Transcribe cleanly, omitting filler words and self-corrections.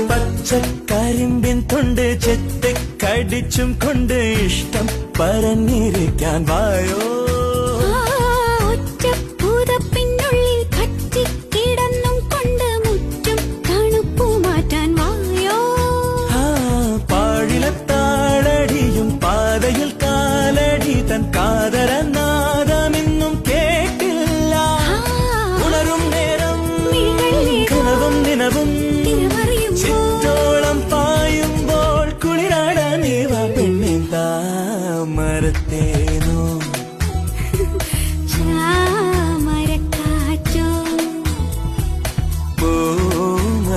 പച്ചക്കരിമ്പിൻ തൊണ്ട് ചെത്തിക്കടിച്ചും കൊണ്ട് ഇഷ്ടം പറഞ്ഞിരിക്കാൻ വായോ. ഒറ്റപ്പൂതപ്പിനുള്ളിൽ പറ്റിക്കിടന്നും കൊണ്ട് മുറ്റും തണുപ്പു മാറ്റാൻ വായോ. പാഴിലത്താളടിയും പാതയിൽ കാലടി തൻ കാതരനാദമിന്നും കേട്ടില്ല. ഉണരും നേരം കനവും ദിനവും ചിറ്റോളം പായുമ്പോൾ കുളിരാട നീവ പെണ്ണിൻ താമരത്തേനോ ചാമരക്കാറ്റോ പൂമരച്ചോടോ.